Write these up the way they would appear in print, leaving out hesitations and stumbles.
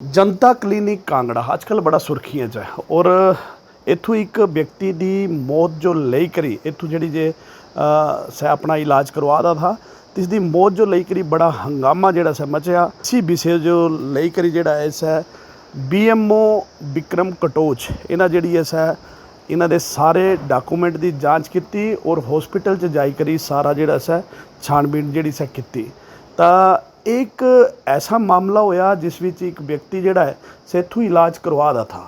जनता clinic Kangra आजकल बड़ा सुर्खियां च है और इत्थों एक व्यक्ति की मौत जो लई करी इत्थों जी जे सै अपना इलाज करवादा था तिसकी मौत जो लई करी बड़ा हंगामा जोड़ा सै मचिया। इसी विषय जो लई करी जोड़ा है सै BMO विक्रम कटोच इन्हें जी है सै इन्हों दे सारे डाकूमेंट की जाँच की और हॉस्पिटल च जाई करी सारा जोड़ा सै छानबीन जी सै की। एक ऐसा मामला होया जिस विच एक व्यक्ति जोड़ा है सो इत्थों इलाज करवादा था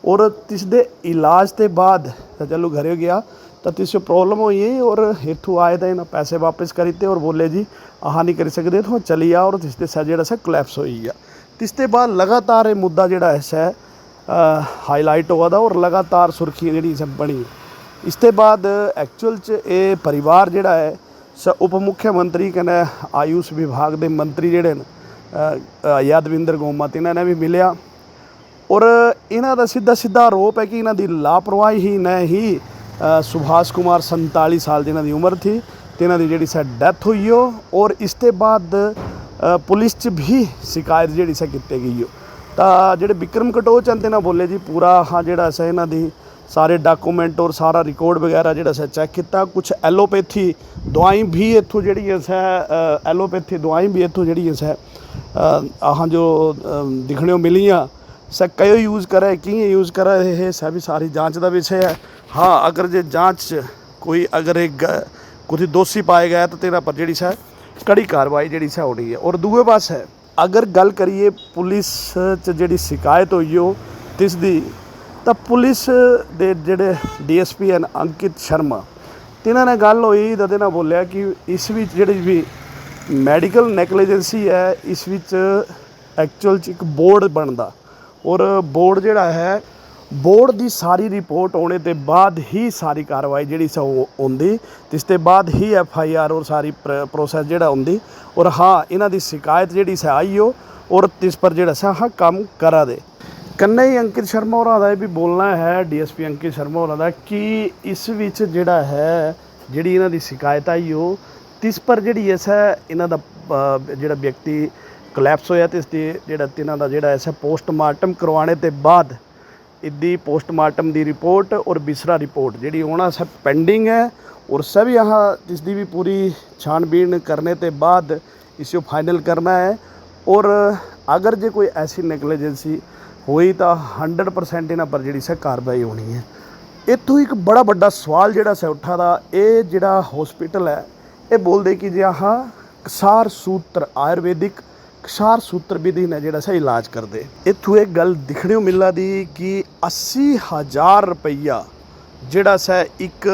और तिसदे इलाज के बाद चलो घरे गया तो तिस प्रॉब्लम हुई और इत्थों आए तो इन्हें पैसे वापस करीते और बोले जी आह नहीं कर सकते तो चली आ और तिसदे सै जोड़ा सै कोलैप्स होई गया। तिसते बाद लगातार ये मुद्दा जोड़ा है सै हाईलाइट हुआ था और लगातार सुर्खियाँ जी सब बनी। इसके बाद एक्चुअल च ये परिवार जोड़ा है उप मुख्यमंत्री कने आयुष विभाग के मंत्री जोड़े यादविंदर गोमत इन्होंने भी मिलिया और इन्हों का सीधा सीधा आरोप है कि इन्हों की लापरवाही ही ने ही सुभाष कुमार 47 साल जिन्हों की उम्र थी तो इन्हों की जी डैथ हुई हो और इसके बाद पुलिस च भी शिकायत जी की गई हो। तो जोड़े विक्रम कटोच हैं इन्हें बोले जी पूरा हाँ जोड़ा सा इन्हों की सारे डाकूमेंट और सारा रिकॉर्ड वगैरह जोड़ा सा चैक किया। कुछ एलोपैथी दवाई भी इत्थों जी सै एलोपैथी दवाई भी इत्थों जी सै आह जो दिखने मिलियाँ सै क्यों यूज़ करे कि यूज़ करे ये सै भी सारी जाँच का विषय है। हाँ अगर जे जाँच कोई अगर एक कुछ दोषी पाए गए तो तेरा पर जी सै कड़ी कार्रवाई जी सै होनी है। और दूए पास है अगर गल करिए पुलिस च जी शिकायत हुई हो तिसदी तो पुलिस दे जेडे DSP हैं अंकित शर्मा तिन्होंने गल हुई तो तिन्होंने बोलिया कि इस विच जिहड़ी भी मैडिकल नैगलीजेंसी है इस विच एक्चुअल एक बोर्ड बनता और बोर्ड जिहड़ा है बोर्ड की सारी रिपोर्ट होने के बाद ही सारी कार्रवाई जी होंदी इसके बाद ही FIR और सारी प्रोसैस जिहड़ा होंदी। और हाँ इन्हां दी शिकायत जी आई हो और तिस पर जिहड़ा सा हाँ काम करा दे कन्ने ही अंकित शर्मा होरां दा भी बोलना है DSP अंकित शर्मा होरां दा कि इस विच जिहड़ा है जिहड़ी इन्हां दी शिकायत आई हो तिस पर जिहड़ी ऐसा इन्हां दा जिहड़ा व्यक्ति कोलैप्स होया ते इसदी जिहड़ा तिन्हां दा जिहड़ा ऐसा पोस्टमार्टम करवाने ते बाद इदी पोस्टमार्टम दी रिपोर्ट और बिसरा रिपोर्ट जिहड़ी होना सब पेंडिंग है और सभी यहाँ इसकी भी पूरी छानबीन करने के बाद इसे फाइनल करना है। और अगर जो कोई ऐसी नेगलीजेंसी हुई तो 100% इन्हां पर जी कार्रवाई होनी है। इत्थों एक बड़ा बड़ा सवाल जोड़ा सा उठा था ये जोड़ा हॉस्पिटल है ये बोलते कि जी हाँ कसार सूत्र आयुर्वेदिक कसार सूत्र विधि ने जोड़ा सा इलाज कर दे। इत्थों एक गल दिखने मिला दी कि 80,000 रुपया जोड़ा सा एक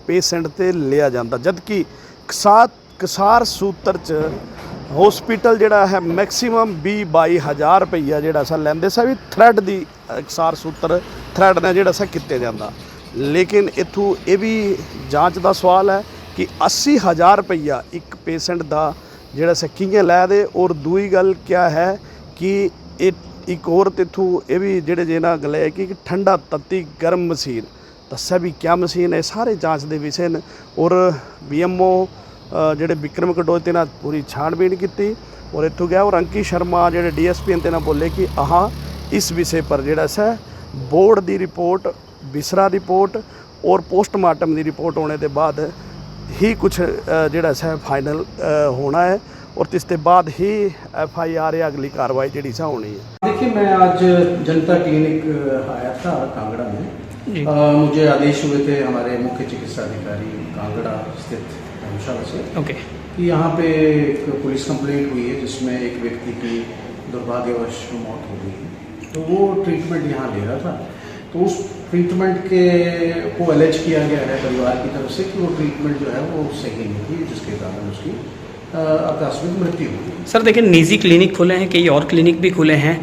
पेशेंट ते लिया जाता जबकि कसार सूत्र च हॉस्पिटल जोड़ा है मैक्सीमम 20-22 रुपया जोड़ा सा लेंदे सा भी थ्रैड की कसार सूत्र थ्रैड ने जोड़ा सा किते जाता। लेकिन इत्थों ये भी जांच का सवाल है कि 80,000 रुपया एक पेशेंट का जोड़ा सा किएं लै दे। और दूई गल क्या है कि एक और इत्थों ये भी जोड़े जिन्हें गल है कि ठंडा तत्ती गर्म मशीन दस्या भी क्या मशीन है सारे जांच के विषय ने। और BMO जोड़े विक्रम कटोच ने पूरी छानबीन की और इत्थों गया और अंकित शर्मा जोड़े DSP हैं तिन्हें बोले कि इस विषय पर जोड़ा सा बोर्ड की रिपोर्ट बिसरा रिपोर्ट और पोस्टमार्टम की रिपोर्ट होने के बाद ही कुछ जोड़ा सा फाइनल होना है और इसके बाद ही FIR या अगली कार्रवाई जी सा होनी है। देखिए मैं आज जनता क्लिनिक आया था कांगड़ा में मुझे आदेश हुए थे हमारे मुख्य चिकित्सा अधिकारी कांगड़ा स्थित धर्मशाला से कि यहाँ पे एक पुलिस कंप्लेंट हुई है जिसमें एक व्यक्ति की दुर्भाग्यवश मौत हो गई है। तो वो ट्रीटमेंट यहाँ ले रहा था तो उस ट्रीटमेंट के को एलेज किया गया है परिवार की तरफ से कि वो ट्रीटमेंट जो है वो सही नहीं थी जिसके कारण उसकी आकस्मिक मृत्यु हुई। सर देखिए निजी क्लिनिक खुले हैं कई और क्लिनिक भी खुले हैं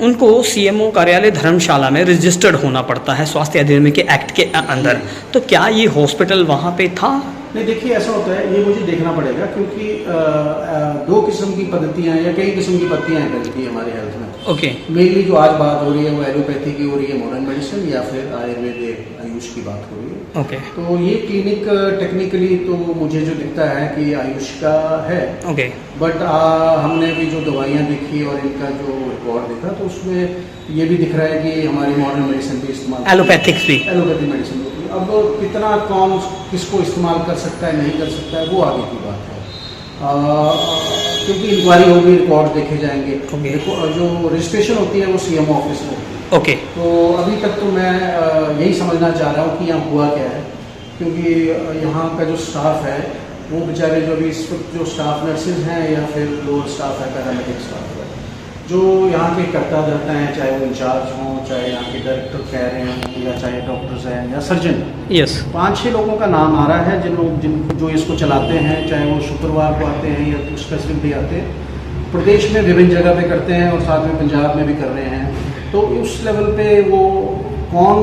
उनको CMO कार्यालय धर्मशाला में रजिस्टर्ड होना पड़ता है स्वास्थ्य अधिनियम के एक्ट के अंदर। तो क्या ये हॉस्पिटल वहाँ पे था? नहीं देखिए ऐसा होता है ये मुझे देखना पड़ेगा क्योंकि दो किस्म की पद्धतियाँ या कई किस्म की पद्धतियाँ हैं हमारे हेल्थ में। ओके मेनली जो आज बात हो रही है वो एलोपैथी की हो रही है, मॉडर्न मेडिसिन, या फिर आयुर्वेद आयुष की बात हो रही है। ओके तो ये क्लिनिक टेक्निकली तो मुझे जो दिखता है कि आयुष का है, ओके बट हमने भी जो दवाइयाँ देखी और इनका जो रिकॉर्ड देखा तो उसमें ये भी दिख रहा है कि हमारी मॉडर्न मेडिसिन भी इस्तेमाल, एलोपैथिक्स भी। एलोपैथी मेडिसिन होती है। अब कितना कौन किसको इस्तेमाल कर सकता है, नहीं कर सकता है, वो आगे की बात है, क्योंकि इंक्वायरी होगी, रिकॉर्ड देखे जाएंगे। Okay. जो रजिस्ट्रेशन होती है वो सीएमओ ऑफिस में होती है। ओके तो अभी तक तो मैं यही समझना चाह रहा हूँ कि यहाँ हुआ क्या है, क्योंकि यहाँ का जो स्टाफ है वो बेचारे जो भी इस वक्त जो स्टाफ नर्सेज हैं या फिर लोअर स्टाफ है, पैरामेडिक स्टाफ है, जो यहाँ के करता धरता हैं, चाहे वो इंचार्ज हों, चाहे यहाँ के डायरेक्टर कह रहे हैं, या चाहे डॉक्टर्स हैं या सर्जन, यस 5-6 लोगों का नाम आ रहा है जिन जो इसको चलाते हैं, चाहे वो शुक्रवार को आते हैं या स्पेसिफिक डे आते हैं। प्रदेश में विभिन्न जगह पे करते हैं और साथ में पंजाब में भी कर रहे हैं। तो उस लेवल पे वो कौन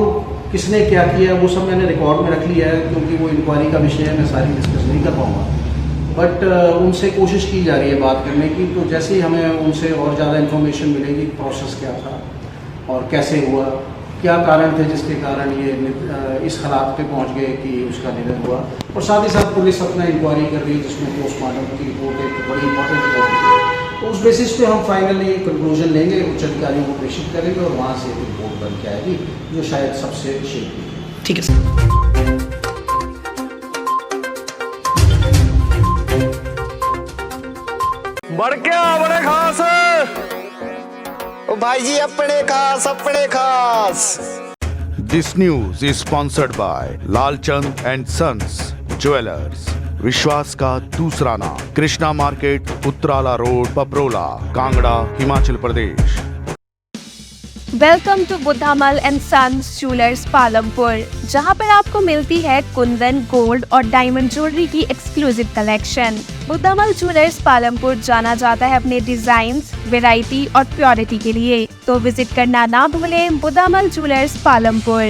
किसने क्या किया वो सब मैंने रिकॉर्ड में रख लिया है, क्योंकि वो इंक्वायरी का विषय है, मैं सारी डिस्कस नहीं कर पाऊँगा। बट उनसे कोशिश की जा रही है बात करने की, तो जैसे ही हमें उनसे और ज़्यादा इन्फॉर्मेशन मिलेगी प्रोसेस क्या था और कैसे हुआ, क्या कारण थे जिसके कारण ये इस हालात पे पहुंच गए कि उसका निधन हुआ, और साथ ही साथ पुलिस अपना इंक्वायरी कर रही है जिसमें पोस्टमार्टम की रिपोर्ट एक बड़ी इंपॉर्टेंट रिपोर्ट है। तो उस बेसिस पे हम फाइनली कंक्लूजन लेंगे, उच्च अधिकारियों को प्रेषित करेंगे और वहाँ से एक रिपोर्ट बन के आएगी जो शायद सबसे शीघ्र। ठीक है सर। बढ़ क्या बड़े खास ओ भाई जी अपने खास। This news is sponsored by Lalchand and sons jewellers, विश्वास का दूसरा नाम, Krishna market, Uttarala road, Paprola, Kangra, Himachal Pradesh. Welcome to Buddhamal and sons jewellers Palampur, जहां पर आपको मिलती है कुंदन, गोल्ड और डायमंड ज्वेलरी की exclusive collection. Buddhamal jewellers Palampur जाना जाता है अपने डिजाइन्स, वैरायटी और प्योरिटी के लिए, तो विजिट करना ना भूलें बुद्धामल ज्वेलर्स पालमपुर।